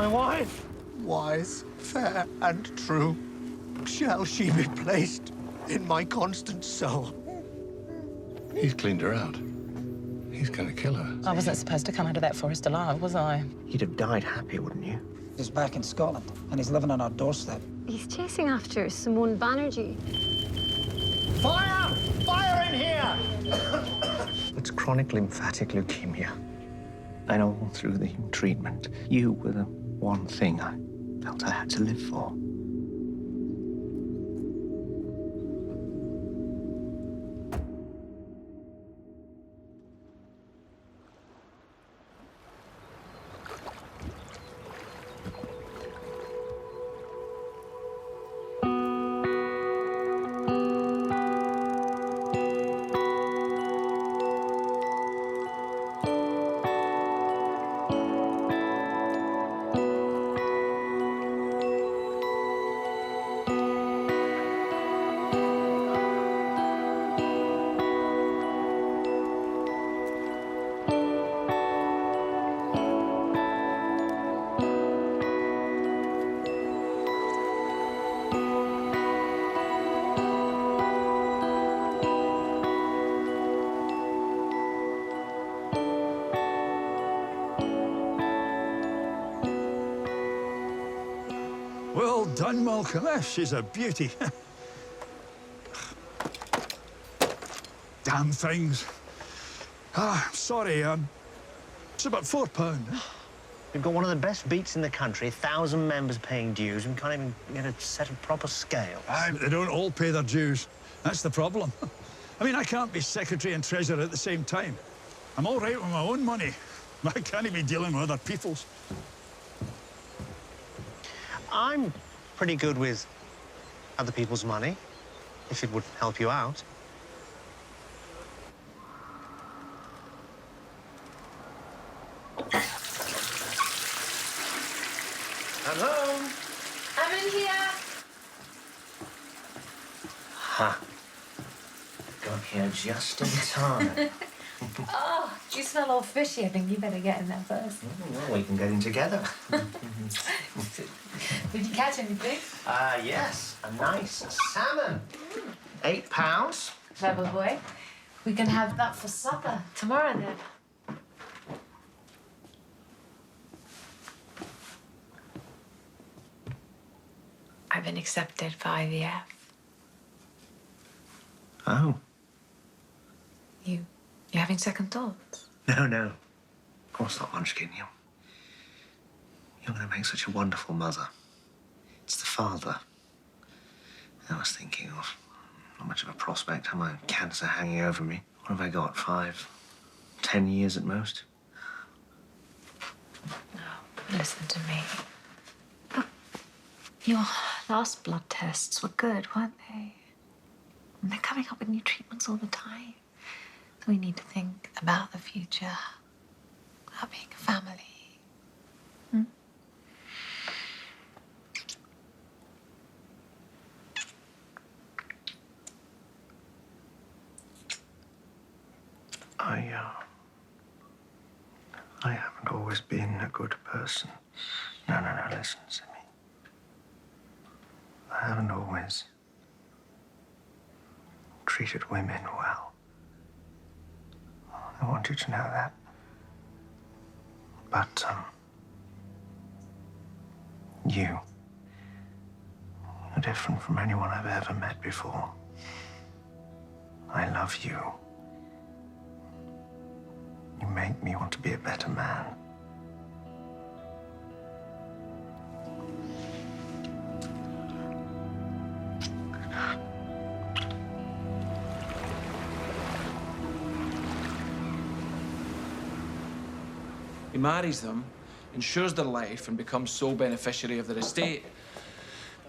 my wife. Wise, fair, and true, shall she be placed in my constant soul. He's cleaned her out. He's gonna kill her. I wasn't supposed to come out of that forest alive, was I? You'd have died happy, wouldn't you? He's back in Scotland, and he's living on our doorstep. He's chasing after Simone Banerjee. Fire! Fire in here! It's chronic lymphatic leukemia. And all through the treatment, you were the one thing I felt I had to live for. Well done, Malcolm. She's a beauty. Damn things. Sorry, it's about £4. We've got one of the best beats in the country, 1,000 members paying dues, and we can't even get a set of proper scales. Aye, but they don't all pay their dues. That's the problem. I mean, I can't be secretary and treasurer at the same time. I'm all right with my own money. I can't be dealing with other people's. I'm pretty good with other people's money, if it would help you out. I'm home. I'm in here. Ha. Got here just in time. Oh, you smell all fishy. I think you better get in there first. Well, we can get in together. Did you catch anything? Yes. A nice salmon. £8. Clever boy. We can have that for supper tomorrow then. I've been accepted for IVF. Oh. You having second thoughts? No, no. Of course not, Munchkin. You're going to make such a wonderful mother. It's the father. I was thinking of not much of a prospect. Have my cancer hanging over me. What have I got? 5, 10 years at most? No, listen to me. Look, your last blood tests were good, weren't they? And they're coming up with new treatments all the time. So we need to think about the future, about being a family. I haven't always been a good person. No, listen to me. I haven't always treated women well. I want you to know that. But, you are different from anyone I've ever met before. I love you. You make me want to be a better man. He marries them, ensures their life, and becomes sole beneficiary of their estate.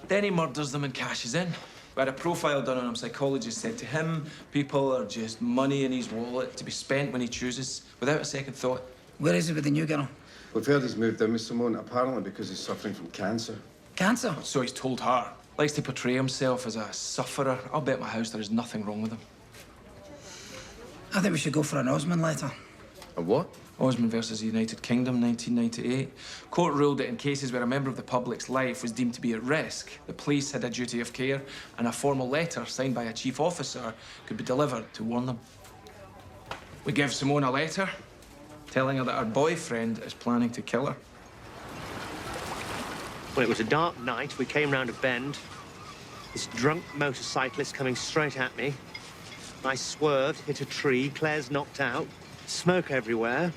Then he murders them and cashes in. We had a profile done on him. Psychologists said to him, people are just money in his wallet to be spent when he chooses, without a second thought. Where is he with the new girl? We've heard he's moved in with Simone, apparently because he's suffering from cancer. Cancer? So he's told her. Likes to portray himself as a sufferer. I'll bet my house there is nothing wrong with him. I think we should go for an Osman letter. A what? Osman versus the United Kingdom, 1998. Court ruled that in cases where a member of the public's life was deemed to be at risk, the police had a duty of care, and a formal letter signed by a chief officer could be delivered to warn them. We give Simone a letter telling her that her boyfriend is planning to kill her. Well, it was a dark night. We came round a bend. This drunk motorcyclist coming straight at me. I swerved, hit a tree. Claire's knocked out. Smoke everywhere.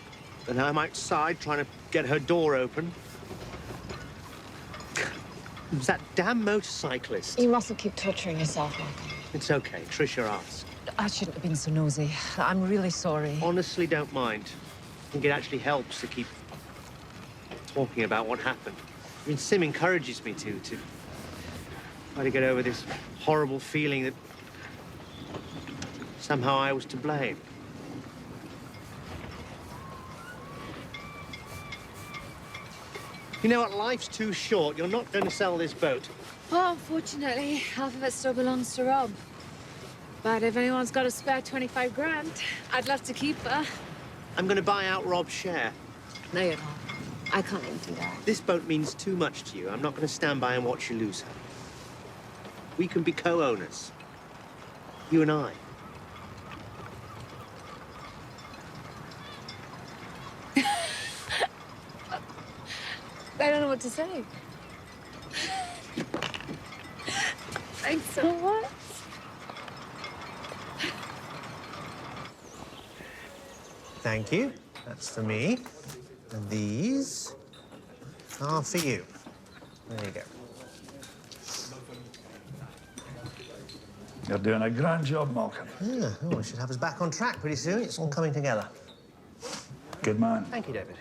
And I'm outside trying to get her door open. It was that damn motorcyclist. You mustn't keep torturing yourself, Malcolm. It's okay. Trisha asked. I shouldn't have been so nosy. I'm really sorry. Honestly, don't mind. I think it actually helps to keep talking about what happened. I mean, Sim encourages me to try to get over this horrible feeling that somehow I was to blame. You know what? Life's too short. You're not going to sell this boat. Well, unfortunately, half of it still belongs to Rob. But if anyone's got a spare 25 grand, I'd love to keep her. I'm going to buy out Rob's share. No, you're not. I can't even do that. This boat means too much to you. I'm not going to stand by and watch you lose her. We can be co-owners. You and I. I don't know what to say. Thanks so much. Thank you. That's for me. And these are for you. There you go. You're doing a grand job, Malcolm. Yeah, oh, we should have us back on track pretty soon. It's all coming together. Good man. Thank you, David.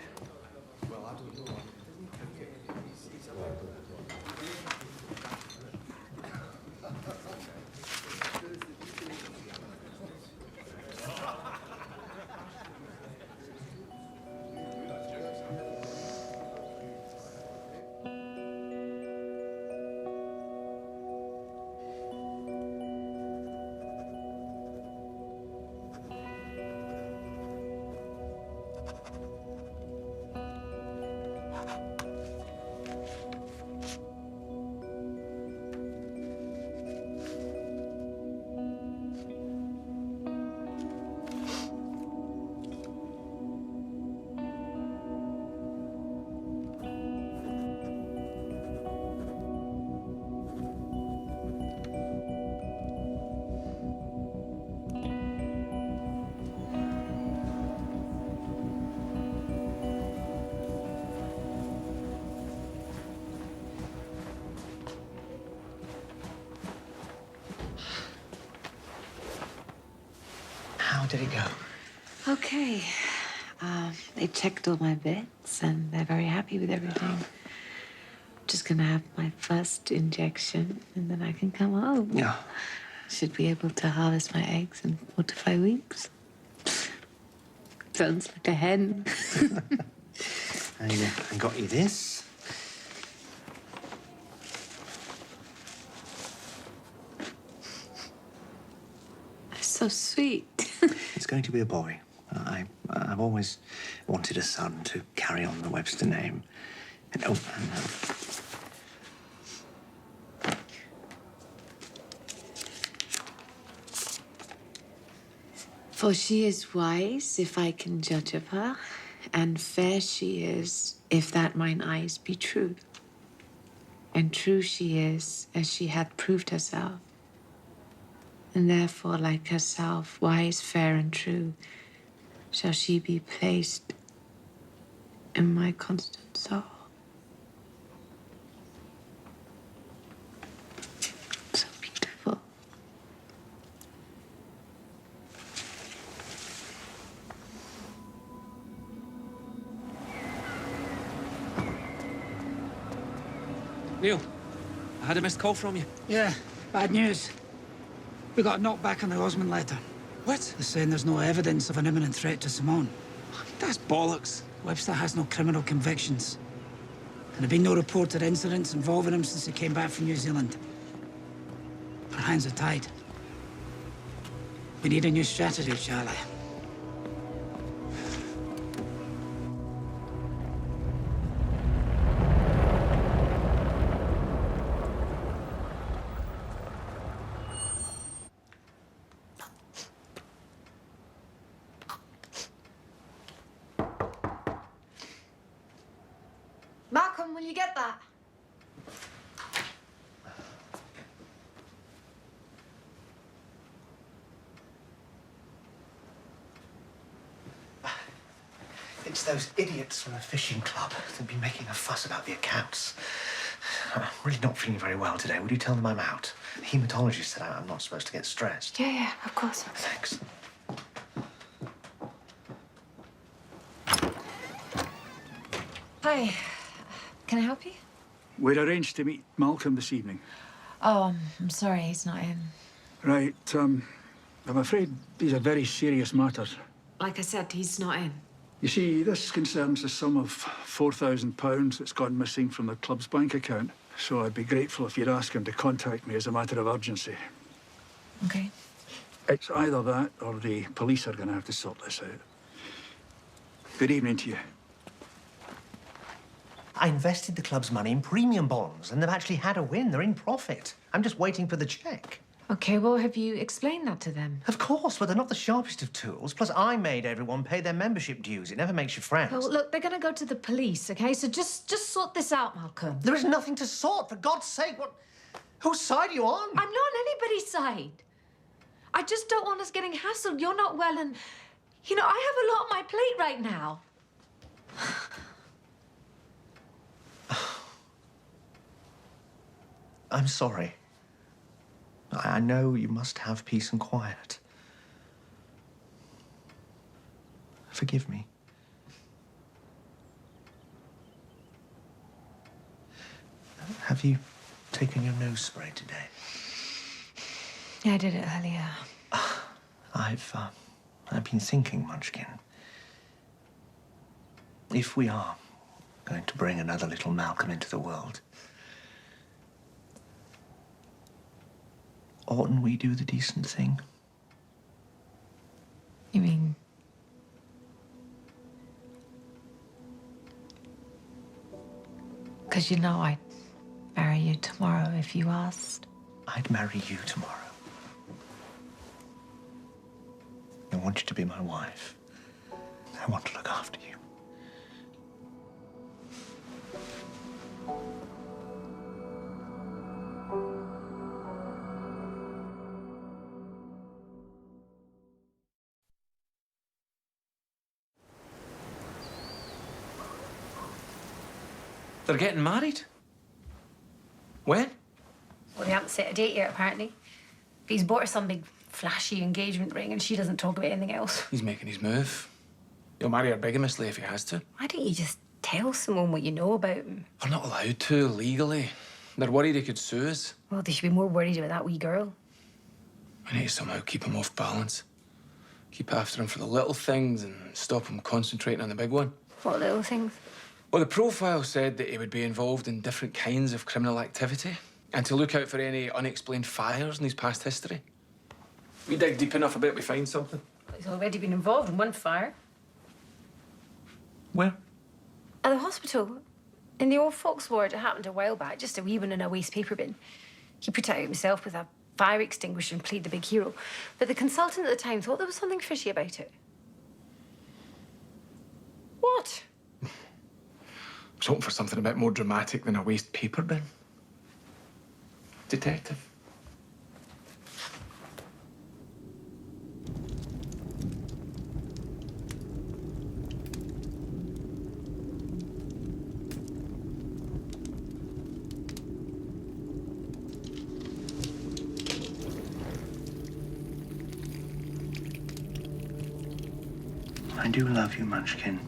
How did it go? Okay. They checked all my bits and they're very happy with everything. Just gonna have my first injection and then I can come home. Yeah. Should be able to harvest my eggs in 4 to 5 weeks. Sounds like a hen. I got you this. So sweet. It's going to be a boy. I've always wanted a son to carry on the Webster name. And For she is wise, if I can judge of her, and fair she is, if that mine eyes be true. And true she is, as she hath proved herself. And therefore, like herself, wise, fair, and true, shall she be placed in my constant soul. So beautiful. Neil, I had a missed call from you. Yeah, bad news. We got a knockback on the Osman letter. What? They're saying there's no evidence of an imminent threat to Simone. That's bollocks. Webster has no criminal convictions. And there have been no reported incidents involving him since he came back from New Zealand. Our hands are tied. We need a new strategy, Charlie. when you get that. It's those idiots from the fishing club that've been making a fuss about the accounts. I'm really not feeling very well today. Would you tell them I'm out? The haematologist said I'm not supposed to get stressed. Yeah, of course. Thanks. Hi. Can I help you? We'd arranged to meet Malcolm this evening. Oh, I'm sorry, he's not in. Right, I'm afraid these are very serious matters. Like I said, he's not in. You see, this concerns a sum of £4,000 that's gone missing from the club's bank account. So I'd be grateful if you'd ask him to contact me as a matter of urgency. Okay. It's either that or the police are going to have to sort this out. Good evening to you. I invested the club's money in premium bonds, and they've actually had a win. They're in profit. I'm just waiting for the check. Okay, well, have you explained that to them? Of course, but they're not the sharpest of tools. Plus, I made everyone pay their membership dues. It never makes you friends. Oh, look, they're going to go to the police, okay? So just sort this out, Malcolm. There is nothing to sort, for God's sake. What? Whose side are you on? I'm not on anybody's side. I just don't want us getting hassled. You're not well, and, you know, I have a lot on my plate right now. I'm sorry. I know you must have peace and quiet. Forgive me. Have you taken your nose spray today? Yeah, I did it earlier. I've been thinking, Munchkin. If we are going to bring another little Malcolm into the world, oughtn't we do the decent thing? You mean... Because you know I'd marry you tomorrow if you asked. I'd marry you tomorrow. I want you to be my wife. I want to look after you. They're getting married? When? Well, they haven't set a date yet, apparently. But he's bought her some big, flashy engagement ring, and she doesn't talk about anything else. He's making his move. He'll marry her bigamously if he has to. Why don't you just tell someone what you know about him? We're not allowed to, legally. They're worried he could sue us. Well, they should be more worried about that wee girl. We need to somehow keep him off balance. Keep after him for the little things and stop him concentrating on the big one. What little things? Well, the profile said that he would be involved in different kinds of criminal activity and to look out for any unexplained fires in his past history. We dig deep enough, I bet we find something. He's already been involved in one fire. Where? At the hospital. In the old folks ward. It happened a while back, just a wee one in a waste paper bin. He put it out himself with a fire extinguisher and played the big hero. But the consultant at the time thought there was something fishy about it. What? I was hoping for something a bit more dramatic than a waste paper bin. Detective. I do love you, Munchkin.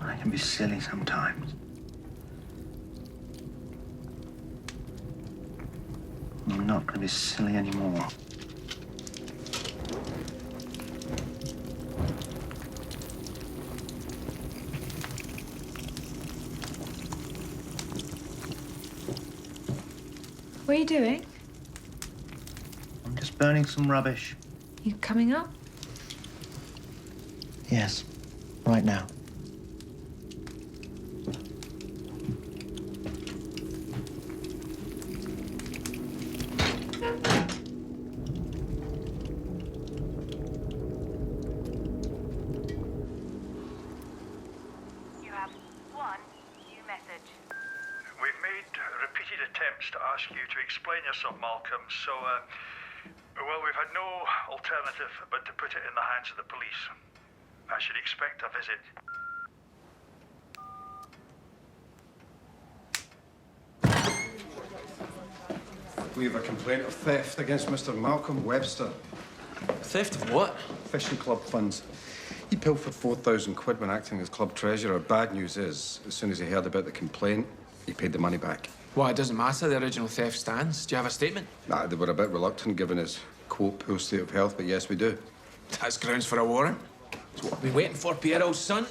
I can be silly sometimes. I'm not going to be silly anymore. What are you doing? I'm just burning some rubbish. You coming up? Yes, right now. You have one new So, well, we've had no alternative but to put it in the hands of the police. I should expect a visit. We have a complaint of theft against Mr. Malcolm Webster. Theft of what? Fishing club funds. He pilfered 4,000 quid when acting as club treasurer. Bad news is, as soon as he heard about the complaint, he paid the money back. Well, it doesn't matter. The original theft stands. Do you have a statement? Nah, they were a bit reluctant given his, quote, poor state of health, but yes, we do. That's grounds for a warrant. It's what we're waiting for, Pierre's son.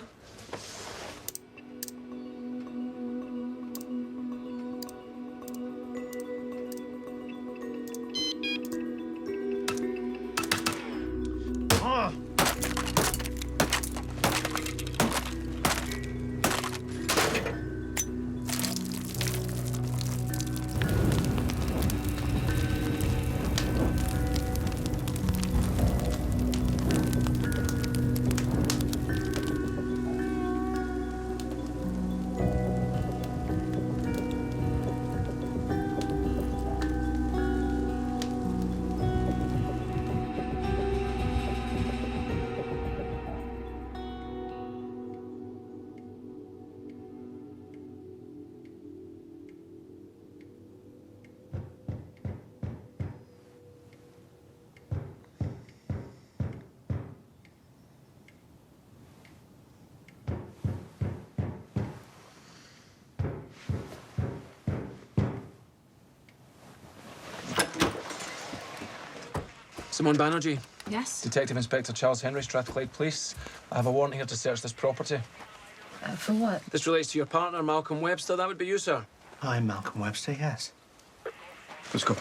Simone Banerjee. Yes? Detective Inspector Charles Henry, Strathclyde Police. I have a warrant here to search this property. For what? This relates to your partner, Malcolm Webster. That would be you, sir. I'm Malcolm Webster, yes. Let's go.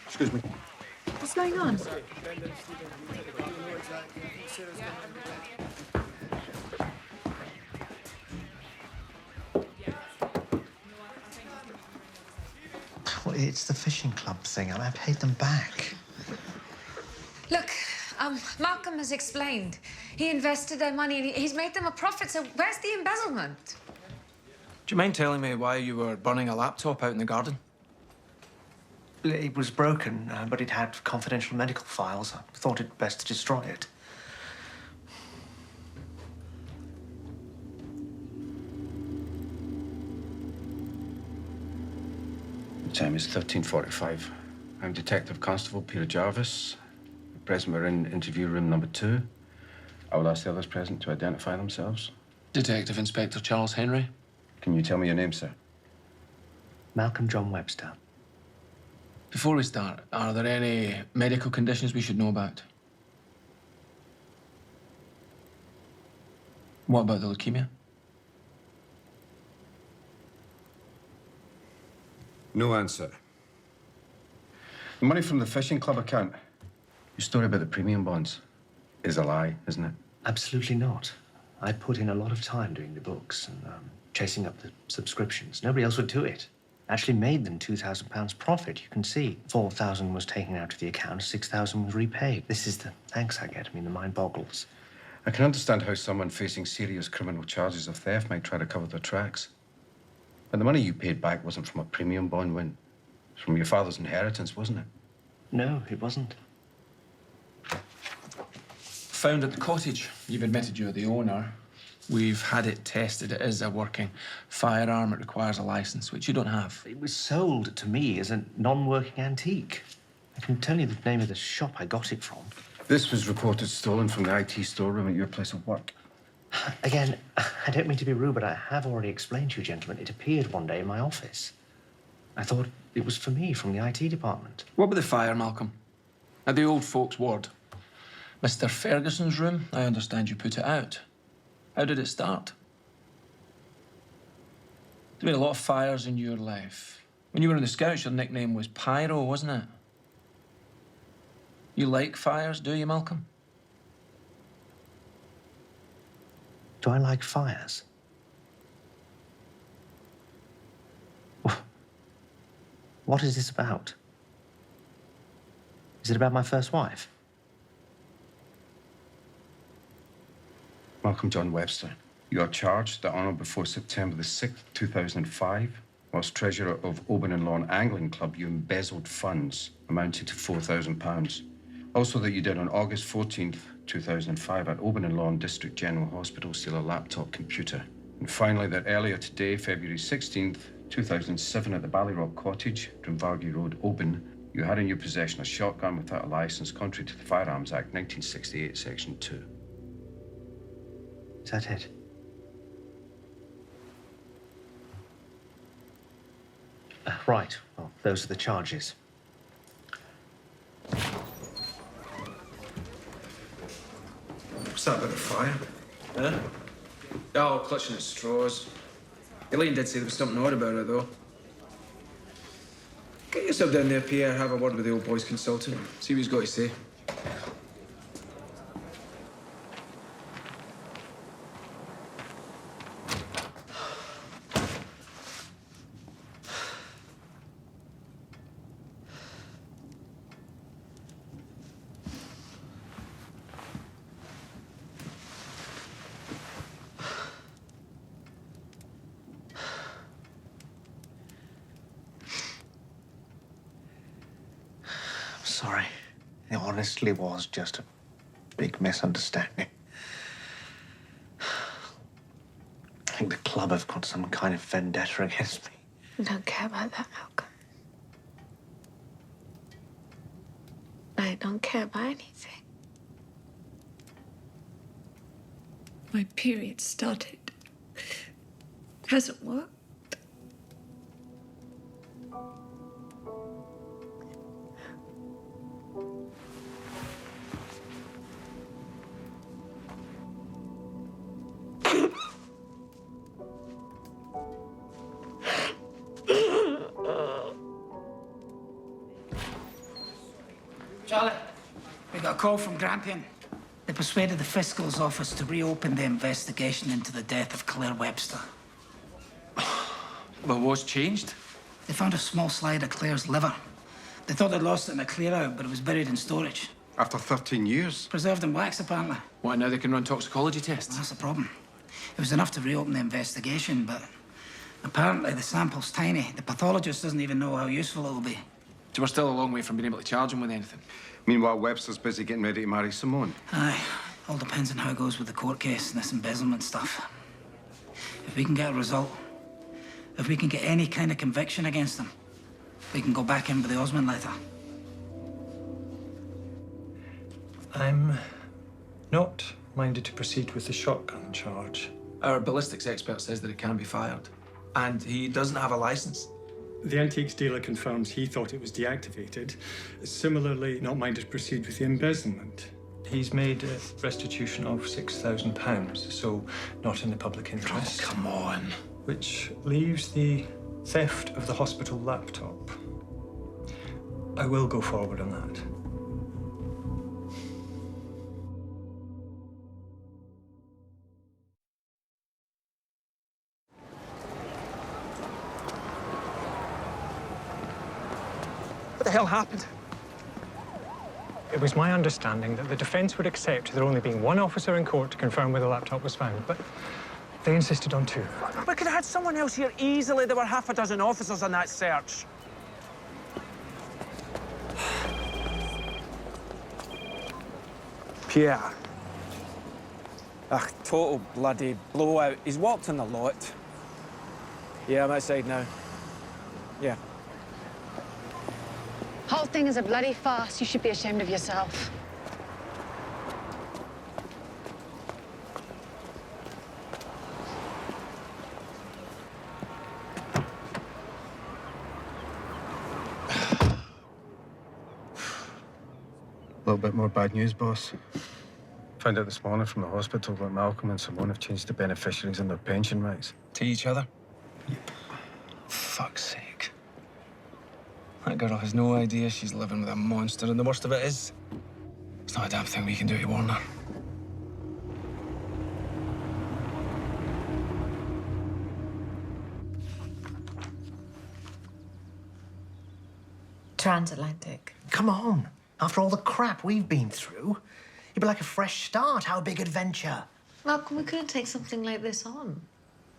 Excuse me. What's going on? Well, it's the fishing club thing. I paid them back. Look, Malcolm has explained. He invested their money and he's made them a profit, so where's the embezzlement? Do you mind telling me why you were burning a laptop out in the garden? It was broken, but it had confidential medical files. I thought it best to destroy it. The time is 13:45. I'm Detective Constable Peter Jarvis. At present, we're in interview room number 2. I will ask the others present to identify themselves. Detective Inspector Charles Henry. Can you tell me your name, sir? Malcolm John Webster. Before we start, are there any medical conditions we should know about? What about the leukemia? No answer. The money from the fishing club account. Your story about the premium bonds is a lie, isn't it? Absolutely not. I put in a lot of time doing the books and chasing up the subscriptions. Nobody else would do it. Actually made them £2,000 profit. You can see 4,000 was taken out of the account, 6,000 was repaid. This is the thanks I get. I mean, the mind boggles. I can understand how someone facing serious criminal charges of theft might try to cover their tracks. But the money you paid back wasn't from a premium bond win. It was from your father's inheritance, wasn't it? No, it wasn't. Found at the cottage. You've admitted you're the owner. We've had it tested. It is a working firearm. It requires a license, which you don't have. It was sold to me as a non-working antique. I can tell you the name of the shop I got it from. This was reported stolen from the IT storeroom at your place of work. Again, I don't mean to be rude, but I have already explained to you, gentlemen. It appeared one day in my office. I thought it was for me from the IT department. What about the fire, Malcolm? At the old folks' ward. Mr. Ferguson's room, I understand you put it out. How did it start? There's been a lot of fires in your life. When you were in the Scouts, your nickname was Pyro, wasn't it? You like fires, do you, Malcolm? Do I like fires? What is this about? Is it about my first wife? Malcolm John Webster, you are charged that on or before September the 6th, 2005, Whilst treasurer of Oban and Lawn Angling Club, you embezzled funds amounting to £4,000. Also that you did on August 14th, 2005 at Oban and Lawn District General Hospital steal a laptop computer. And finally, that earlier today, February 16th, 2007 at the Ballyrock Cottage, Drumvargy Road, Oban, you had in your possession a shotgun without a licence, contrary to the Firearms Act 1968, Section 2. Is that it? Right. Well, those are the charges. What's that about the fire? Huh? Oh, clutching at straws. Elaine did say there was something odd about it, though. Get yourself down there, Pierre. Have a word with the old boy's consultant. See what he's got to say. Sorry. It honestly was just a big misunderstanding. I think the club have got some kind of vendetta against me. I don't care about that, Malcolm. I don't care about anything. My period started. Hasn't worked. Charlie, we got a call from Grampian. They persuaded the Fiscal's office to reopen the investigation into the death of Claire Webster. Well, what's changed? They found a small slide of Claire's liver. They thought they'd lost it in a clear-out, but it was buried in storage. After 13 years? Preserved in wax, apparently. Why, now they can run toxicology tests? That's the problem. It was enough to reopen the investigation, but apparently the sample's tiny. The pathologist doesn't even know how useful it'll be. So we're still a long way from being able to charge him with anything. Meanwhile, Webster's busy getting ready to marry Simone. Aye. All depends on how it goes with the court case and this embezzlement stuff. If we can get a result, if we can get any kind of conviction against them, we can go back in with the Osmond letter. I'm not minded to proceed with the shotgun charge. Our ballistics expert says that it can be fired. And he doesn't have a license. The antiques dealer confirms he thought it was deactivated. Similarly, not minded to proceed with the embezzlement. He's made a restitution of £6,000, so not in the public interest. Oh, come on. Which leaves the theft of the hospital laptop. I will go forward on that. What the hell happened? It was my understanding that the defence would accept there only being one officer in court to confirm where the laptop was found, but they insisted on two. We could have had someone else here easily. There were half a dozen officers on that search. Pierre. Ugh, total bloody blowout. He's walked in the lot. Yeah, I'm outside now. Yeah. Whole thing is a bloody farce. You should be ashamed of yourself. A little bit more bad news, boss. Found out this morning from the hospital that Malcolm and Simone have changed the beneficiaries and their pension rights. To each other? Yep. Fuck's sake. That girl has no idea she's living with a monster, and the worst of it is, there's not a damn thing we can do to warn her. Transatlantic. Come on. After all the crap we've been through, it'd be like a fresh start. How big adventure? Malcolm, we couldn't take something like this on.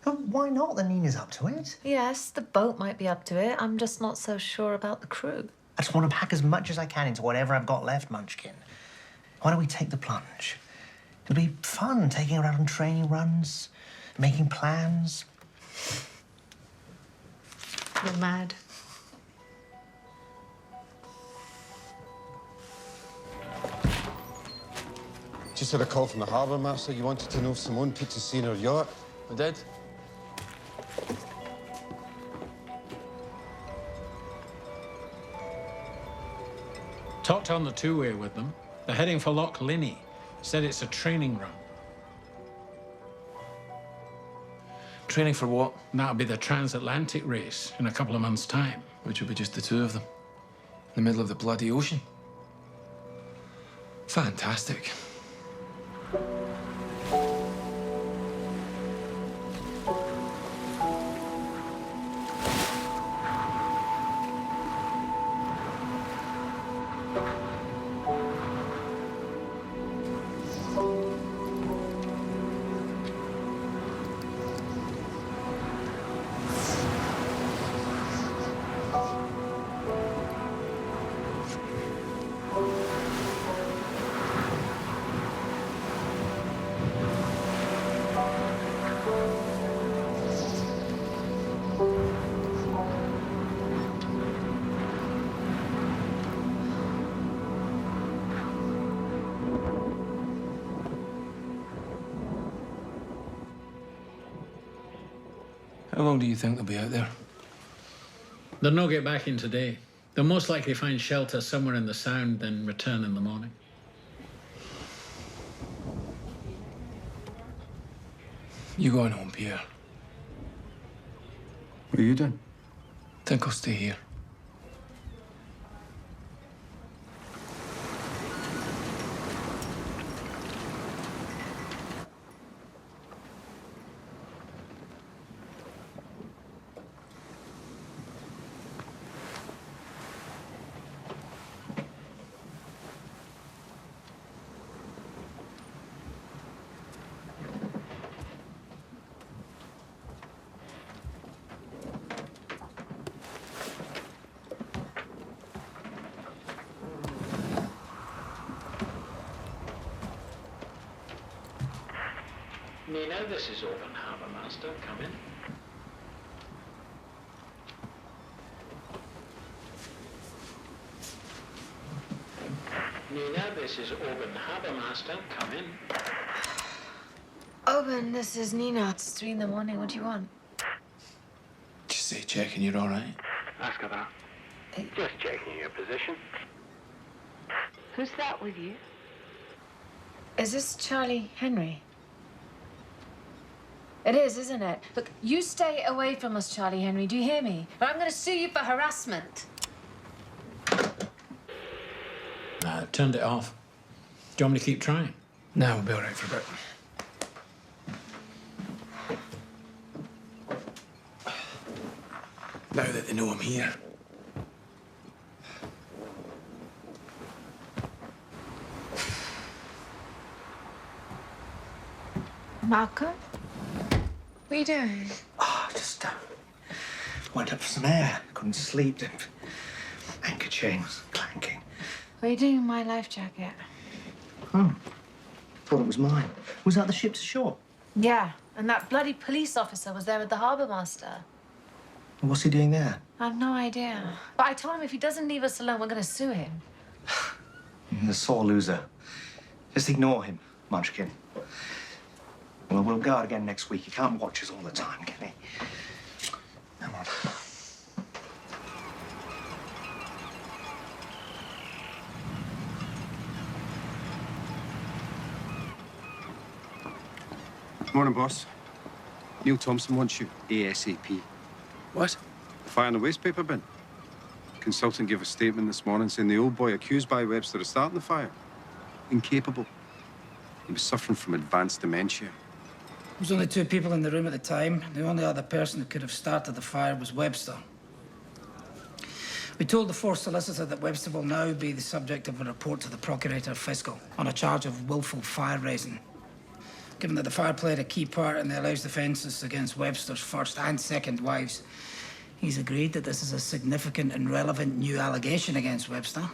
But why not? The Nina's up to it. Yes, the boat might be up to it. I'm just not so sure about the crew. I just want to pack as much as I can into whatever I've got left, Munchkin. Why don't we take the plunge? It'll be fun taking her out on training runs, making plans. You're mad. Just had a call from the harbour master. You wanted to know if Simone put to sea in her yacht. I did. Talked on the two-way with them. They're heading for Loch Linney. Said it's a training run. Training for what? And that'll be the transatlantic race in a couple of months' time. Which will be just the two of them. In the middle of the bloody ocean. Fantastic. How long do you think they'll be out there? They'll not get back in today. They'll most likely find shelter somewhere in the Sound, then return in the morning. You going home, Pierre? What are you doing? Think I'll stay here. Nina, this is Open Harbour Master. Come in. Nina, this is Open Harbour Master. Come in. Owen, this is Nina. It's 3 in the morning. What do you want? Just say checking you're all right. Ask her that. Just checking your position. Who's that with you? Is this Charlie Henry? It is, isn't it? Look, you stay away from us, Charlie Henry. Do you hear me? Or I'm going to sue you for harassment. Nah, I turned it off. Do you want me to keep trying? No, we'll be all right for a bit. Now that they know I'm here. Malcolm? What are you doing? Oh, just went up for some air. Couldn't sleep. Anchor chain was clanking. What are you doing in my life jacket? Oh, thought it was mine. Was that the ship's ashore? Yeah, and that bloody police officer was there with the harbour master. What's he doing there? I have no idea. But I told him if he doesn't leave us alone, we're going to sue him. He's a sore loser. Just ignore him, Munchkin. Well, we'll guard again next week. He can't watch us all the time, can he? Come on. Morning, boss. Neil Thompson wants you, ASAP. What? The fire in the waste paper bin. Consultant gave a statement this morning saying the old boy accused by Webster of starting the fire. Incapable. He was suffering from advanced dementia. There was only 2 people in the room at the time. The only other person who could have started the fire was Webster. We told the 4th solicitor that Webster will now be the subject of a report to the Procurator Fiscal on a charge of willful fire raising. given that the fire played a key part in the alleged offences against Webster's first and second wives, he's agreed that this is a significant and relevant new allegation against Webster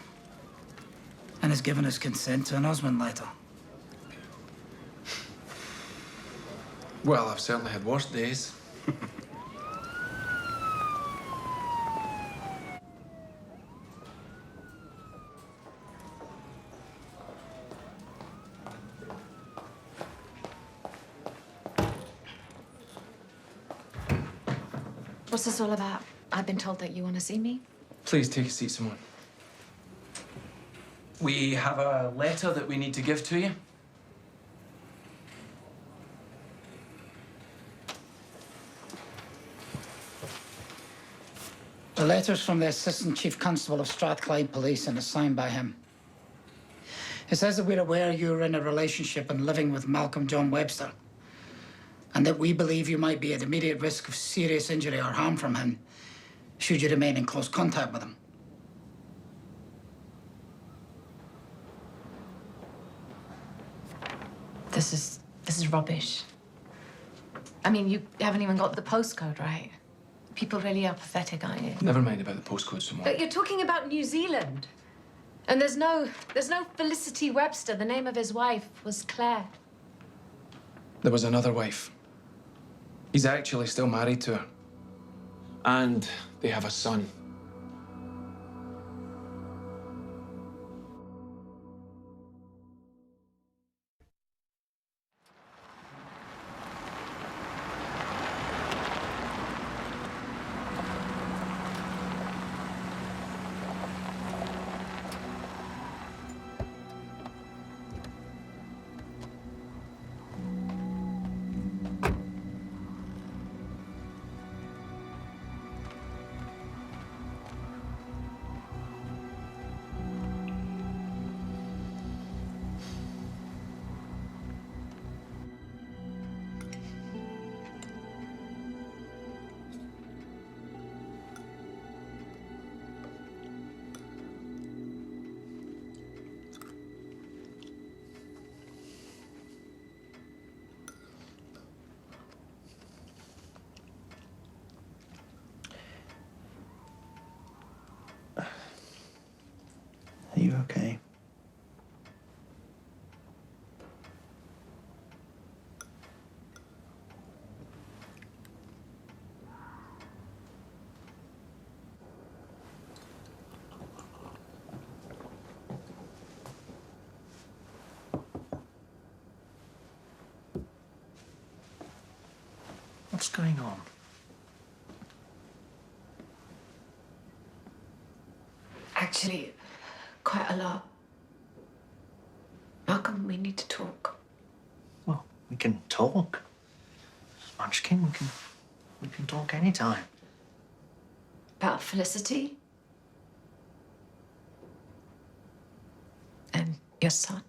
and has given his consent to an husband letter. Well, I've certainly had worse days. What's this all about? I've been told that you want to see me. Please take a seat, Simone. We have a letter that we need to give to you. The letter's from the Assistant Chief Constable of Strathclyde Police and is signed by him. It says that we're aware you're in a relationship and living with Malcolm John Webster, and that we believe you might be at immediate risk of serious injury or harm from him should you remain in close contact with him. This is rubbish. I mean, you haven't even got the postcode right. People really are pathetic, aren't you? Never mind about the postcode, Simone. But you're talking about New Zealand. And there's no Felicity Webster. The name of his wife was Claire. There was another wife. He's actually still married to her. And they have a son. Are you okay? What's going on? Actually, quite a lot. Malcolm, we need to talk. Well, we can talk. Munchkin, we can talk anytime. About Felicity? And your son?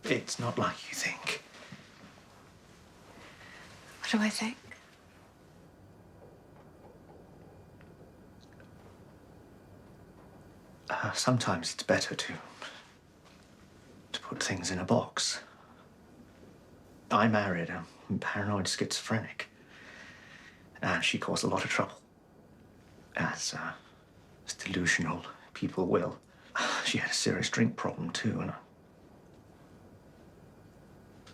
It's not like you think. What do I think? Sometimes it's better to put things in a box. I married a paranoid schizophrenic. And she caused a lot of trouble. As delusional people will. She had a serious drink problem, too, and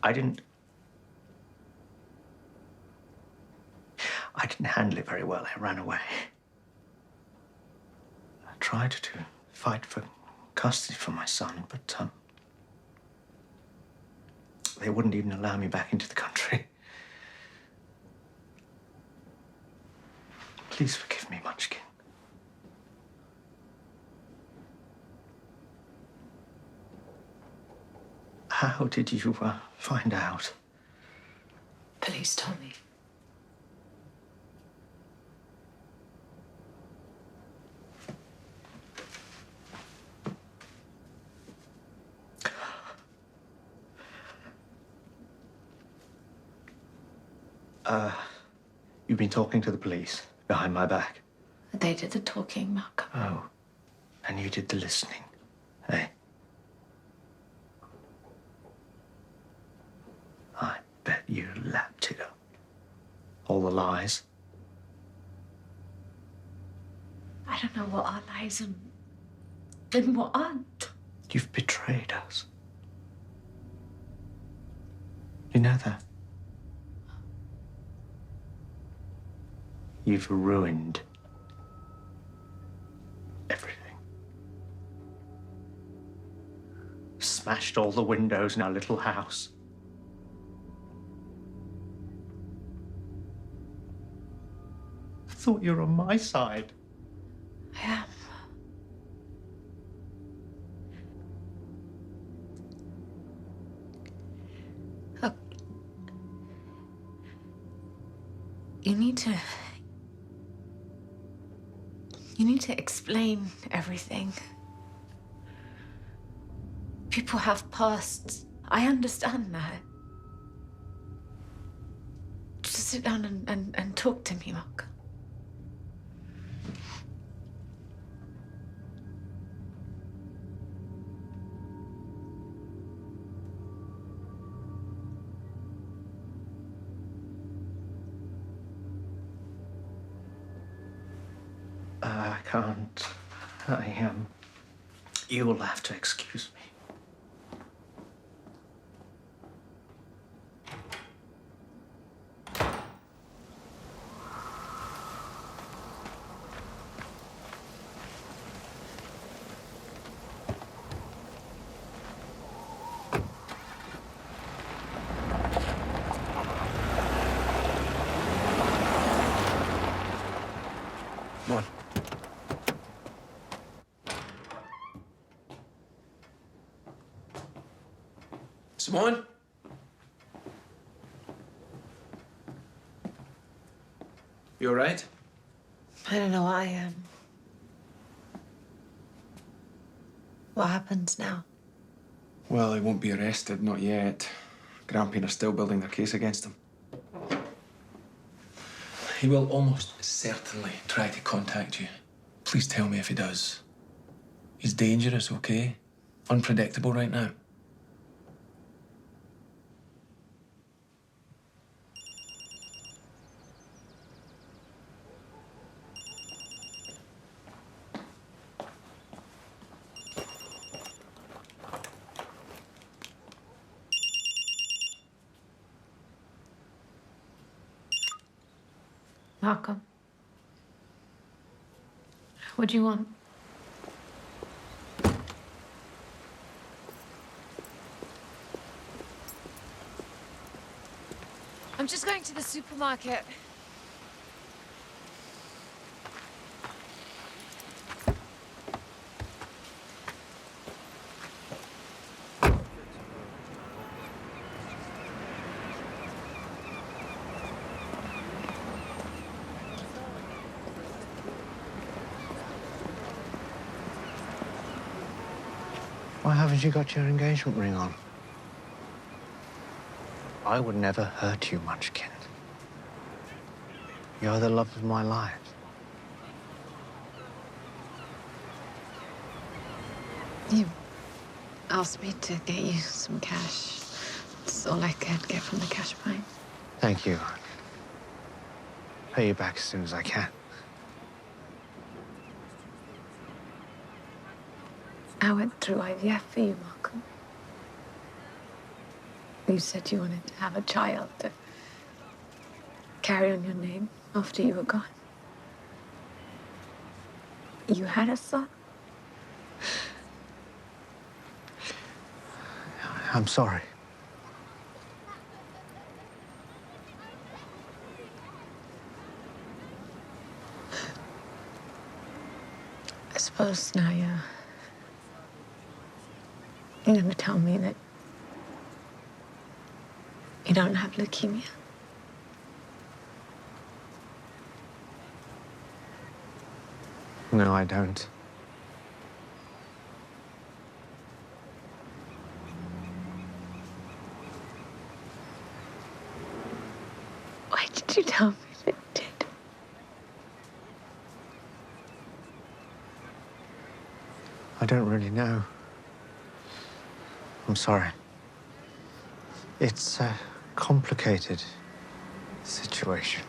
I didn't handle it very well. I ran away. I tried to fight for custody for my son, but they wouldn't even allow me back into the country. Please forgive me, Munchkin. How did you find out? Police told me. You've been talking to the police behind my back. They did the talking, Malcolm. Oh, and you did the listening, eh? I bet you lapped it up. All the lies. I don't know what are lies and what aren't. You've betrayed us. You know that? You've ruined everything. Smashed all the windows in our little house. I thought you were on my side. I am. Look, you need to explain everything. People have pasts. I understand that. Just sit down and talk to me, Mark. I can't. You will have to excuse me. Come on. Simone? You all right? I don't know. I am. What happens now? Well, he won't be arrested, not yet. Grampian are still building their case against him. He will almost certainly try to contact you. Please tell me if he does. He's dangerous, okay? Unpredictable right now. Malcolm. What do you want? I'm just going to the supermarket. Why haven't you got your engagement ring on? I would never hurt you, Munchkin. You're the love of my life. You asked me to get you some cash. That's all I could get from the cash mine. Thank you. Pay you back as soon as I can. I went through IVF for you, Malcolm. You said you wanted to have a child to carry on your name after you were gone. You had a son. I'm sorry. I suppose now you're going to tell me that you don't have leukemia. No, I don't. Why'd did you tell me that you did? I don't really know. I'm sorry. It's a complicated situation.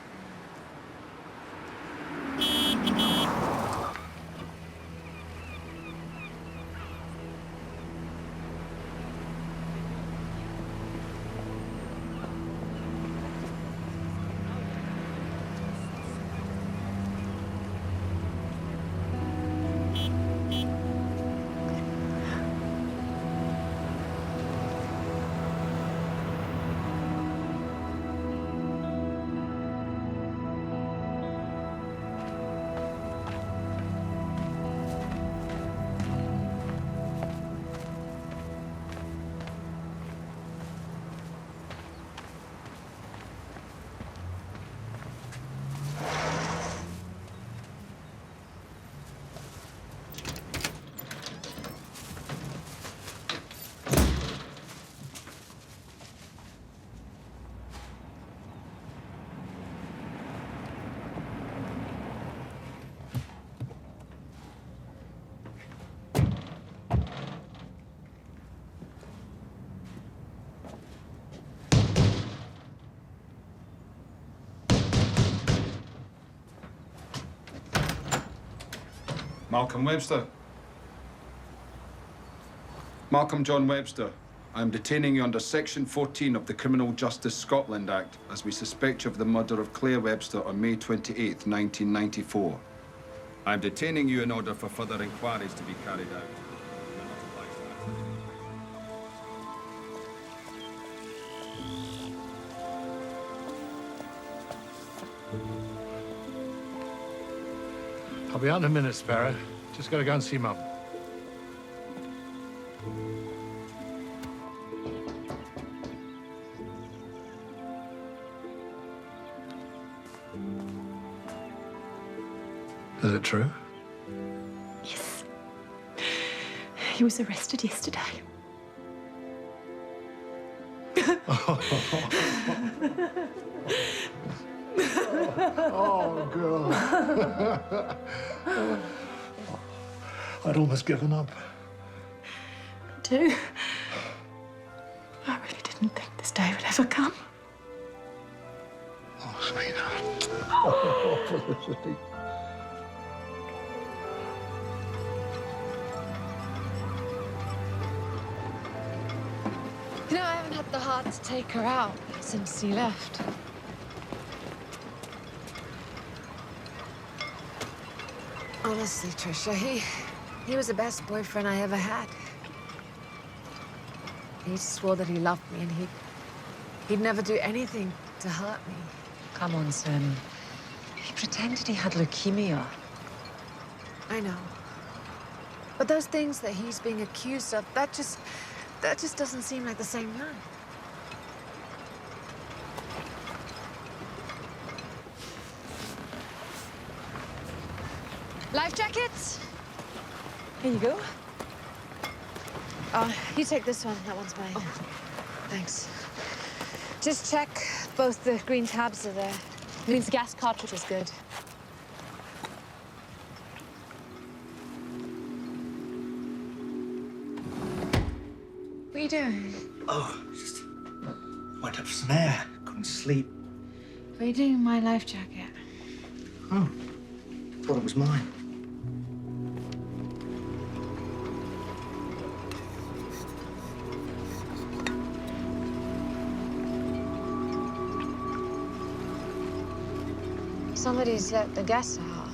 Malcolm Webster. Malcolm John Webster, I am detaining you under Section 14 of the Criminal Justice Scotland Act as we suspect you of the murder of Claire Webster on May 28, 1994. I am detaining you in order for further inquiries to be carried out. I'll be out in a minute, Sparrow. Just gotta go and see Mum. Is it true? Yes. He was arrested yesterday. Oh, girl. I'd almost given up. Me too. I really didn't think this day would ever come. Oh, sweetheart. Oh, Felicity. You know, I haven't had the heart to take her out since he left. Honestly, Trisha, he was the best boyfriend I ever had. He swore that he loved me and he'd never do anything to hurt me. Come on, Sam. He pretended he had leukemia. I know. But those things that he's being accused of, that just doesn't seem like the same man. Life jackets? Here you go. You take this one. That one's mine. Oh. Thanks. Just check both the green tabs are there. It means the gas cartridge is good. What are you doing? Oh, just went up for some air. Couldn't sleep. What are you doing in my life jacket? Oh, thought it was mine. Somebody's let the gas out.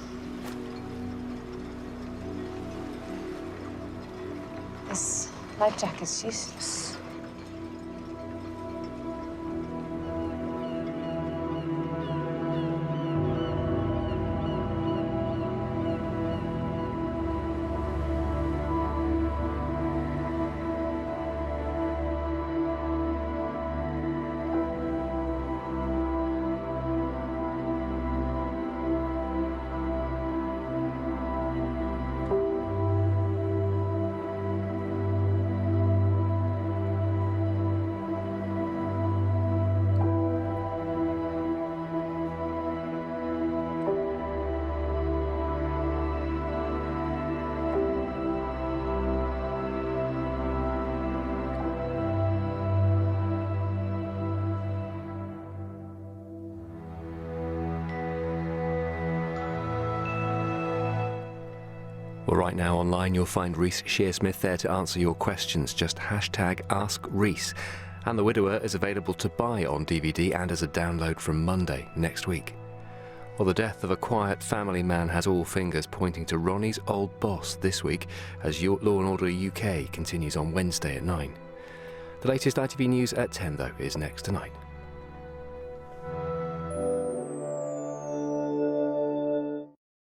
This life jacket's useless. Well, right now online you'll find Rhys Shearsmith there to answer your questions. Just #AskRhys. And The Widower is available to buy on DVD and as a download from Monday next week. Well, the death of a quiet family man has all fingers pointing to Ronnie's old boss this week as Law & Order UK continues on Wednesday at 9. The latest ITV news at 10, though, is next tonight.